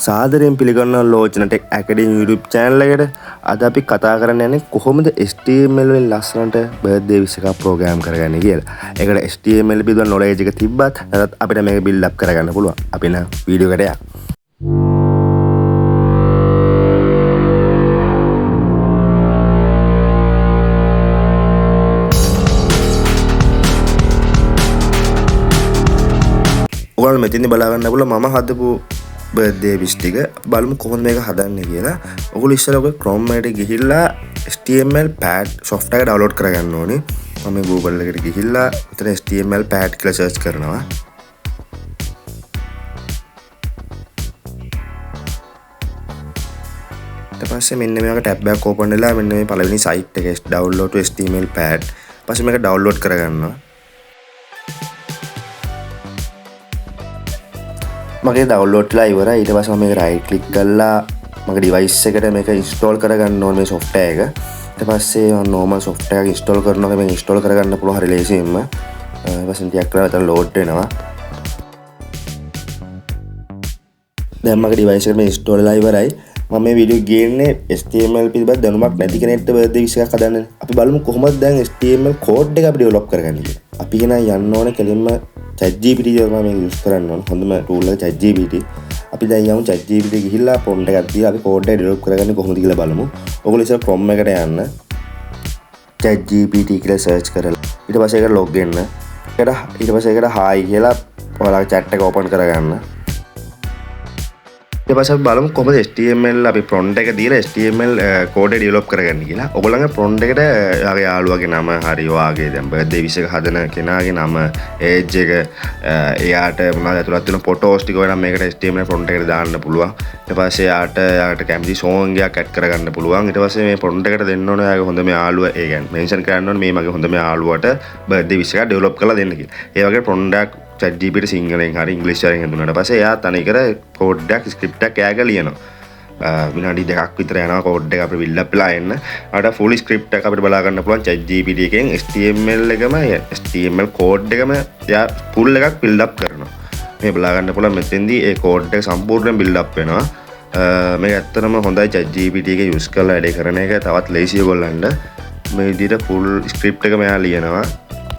සාදරයෙන් පිළිගන්නවා ලෝචන tech ඇකඩමි YouTube channel එකට. අද අපි කතා කරන්න යන්නේ කොහොමද HTML වලින් ලස්සනට බර්ත්ඩේ විශ් එකක් ප්‍රෝග්‍රෑම් කරගන්නේ කියලා. ඒකට HTML පිළිබඳ knowledge එක තිබ්බත් නැත්නම් අපිට මේක build up කරගන්න පුළුවන්. අපි නම් වීඩියෝ එකට යමු. ඔයාලා මෙතෙන්දි බලා ගන්න පුළුවන් මම හදපු birthday wish ටික බලමු කොහොමද මේක හදන්නේ කියලා. ඔයගොල්ලෝ ඉස්සෙල්ලා ඔය Chrome එකට ගිහිල්ලා HTML pad software එක download කරගන්න ඕනේ. මම Google එකට ගිහිල්ලා මෙතන HTML pad කියලා search කරනවා. ඊට පස්සේ මෙන්න මේක tab එකක් open වෙලා මෙන්න මේ පළවෙනි site එක download to HTML pad. ඊපස්සේ මේක download කරගන්නවා. මගේ download ලා ඉවරයි. ඊට පස්සේ මම මේක right click කරලා මගේ device එකට මේක install කරගන්න ඕනේ මේ software එක. ඊට පස්සේ මම normal software එක install කරනවා. මේක install කරගන්න පුළුවන් හරි ලේසියෙන්ම. ඊට පස්සේ ටිකක් කරලා මෙතන load වෙනවා. දැන් මගේ device එකට මේ install වෙලා ඉවරයි. මම මේ වීඩියෝ ගේන්නේ HTML පිළිබඳ දැනුමක් නැති කෙනෙක්ට birthday wish එකක් හදන්න. අපි බලමු කොහොමද දැන් HTML code එක අපි develop කරගන්නේ කියලා. අපි එහෙනම් යන්න ඕනේ කෙලින්ම ChatGPT එක මම use කරන්න ඕන. හොඳම tool එක ChatGPT. අපි දැන් යමු ChatGPT ගිහිල්ලා prompt එකක් දීලා අපි code එක develop කරගන්නේ කොහොමද කියලා බලමු. ඔයගොල්ලෝ ඉතින් Chrome එකට යන්න. ChatGPT කියලා search කරලා ඊට පස්සේ ඒකට log වෙන්න. ඊට පස්සේ ඒකට hi කියලා ඔයාලගේ chat එක open කරගන්න. ඊට පස්සේ අපි බලමු කොහොමද HTML අපි prompt එක දීලා HTML code එක develop කරගන්නේ කියලා. ඔයගොල්ලන්ගේ prompt එකට යාගේ යාළුවාගේ නම හරි වාගේ දැන් birthday wish එක හදන කෙනාගේ නම age එක එයාට මොනවද ඇතුළත් වෙන photos ටික වෙනම් මේකට HTML prompt එකට දාන්න පුළුවන්. ඊට පස්සේ යාට කැමති song එකක් add කරගන්න පුළුවන්. ඊට පස්සේ මේ prompt එකට දෙන්න ඕනේ යාගේ හොඳම යාළුවා ඒ කියන්නේ mention කරන්න ඕනේ මේ මගේ හොඳම යාළුවාට birthday wish එකක් develop කරලා දෙන්න කියලා. ඒ වගේ prompt එකක් ChatGPT සිංහලෙන් හරි ඉංග්‍රීසි වලින් හඳුනනට පස්සේ එයා තනිකර කෝඩ් එකක් ස්ක්‍රිප්ට් එකක් එයාගේ ලියනවා. විනාඩි 2ක් විතර යනවා කෝඩ් එක අපිට build up වෙලා එන්න. අර full script එක අපිට බලා ගන්න පුළුවන් ChatGPT එකෙන් HTML එකම HTML code එකම එයා full එකක් build up කරනවා. මේ බලා ගන්න පුළුවන් මෙතෙන්දී ඒ code එක සම්පූර්ණයෙන් build up වෙනවා. මේක ඇත්තටම හොඳයි ChatGPT එක use කරලා වැඩේ කරන එක තවත් ලේසිය ඔයගොල්ලන්ට. මේ විදිහට full script එකම එයා ලියනවා.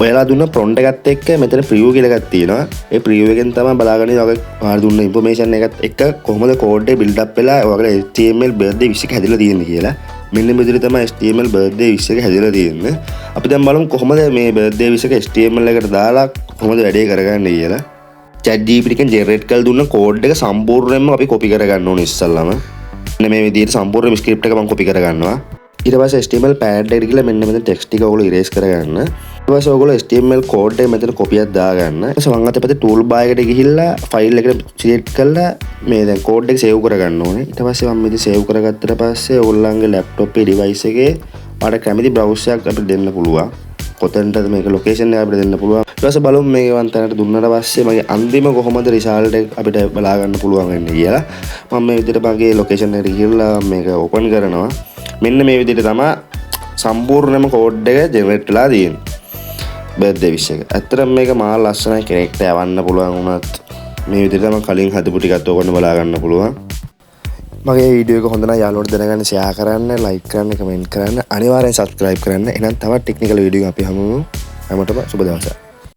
ඔයාලා දුන්න prompt එකත් එක්ක මෙතන preview කියලා එකක් තියෙනවා. ඒ preview එකෙන් තමයි බලාගන්නේ ඔයාගේ ඔයාලා දුන්න information එකත් එක්ක කොහොමද code එක build up වෙලා ඔයාගේ HTML birthday wish එක හැදිලා තියෙන්නේ කියලා. මෙන්න මේ විදිහට තමයි HTML birthday wish එක හැදිලා තියෙන්නේ. අපි දැන් බලමු කොහොමද මේ birthday wish එක HTML එකට දාලා කොහොමද වැඩේ කරගන්නේ කියලා. ChatGPT එකෙන් generate කරලා දුන්න code එක සම්පූර්ණයෙන්ම අපි copy කරගන්න ඕනේ ඉස්සල්ලාම. මෙන්න මේ විදිහට සම්පූර්ණ script එක මම copy කරගන්නවා. ඊට පස්සේ HTML pad එකට ගිහලා මෙන්න මෙතන text ටික ඔයගොල්ලෝ erase කරගන්න. ඊට පස්සේ ඔයගොල්ලෝ HTML code එක මෙතන copy එකක් දාගන්න. ඊට පස්සේ වම් අතේ පැත්තේ toolbar එකට ගිහිල්ලා file එකට select කරලා මේ දැන් code එක save කරගන්න ඕනේ. ඊට පස්සේ මම මේක save කරගත්තට පස්සේ ඔයගොල්ලන්ගේ laptop එකේ device එකේ ඔයාලට කැමති browser එකක් අපිට දෙන්න පුළුවන්. කොතනටද මේක location එක අපිට දෙන්න පුළුවන්. ඊට පස්සේ බලමු මේක වන් තැනට දුන්නාට පස්සේ මගේ අන්තිම කොහොමද result එක අපිට බලා ගන්න පුළුවන් වෙන්නේ කියලා. මම මේ විදිහට මගේ location එකට ගිහිල්ලා මේක open කරනවා. මෙන්න මේ විදිහට තමයි සම්පූර්ණම කෝඩ් එක ජෙනරේට් වෙලා තියෙන්නේ. birthday wish එක. ඇත්තටම මේක මහා ලස්සනයි කෙනෙක්ට යවන්න පුළුවන් වුණත් මේ විදිහට තමයි කලින් හදපු ටිකත් ඕකන්න බලා ගන්න පුළුවන්. මගේ වීඩියෝ එක හොඳ නම් යාළුවන්ට දැනගන්න share කරන්න, like කරන්න, comment කරන්න, අනිවාර්යෙන් subscribe කරන්න. එහෙනම් තවත් ටෙක්නිකල් වීඩියෝ අපි හමුවෙමු. හැමෝටම සුබ දවසක්.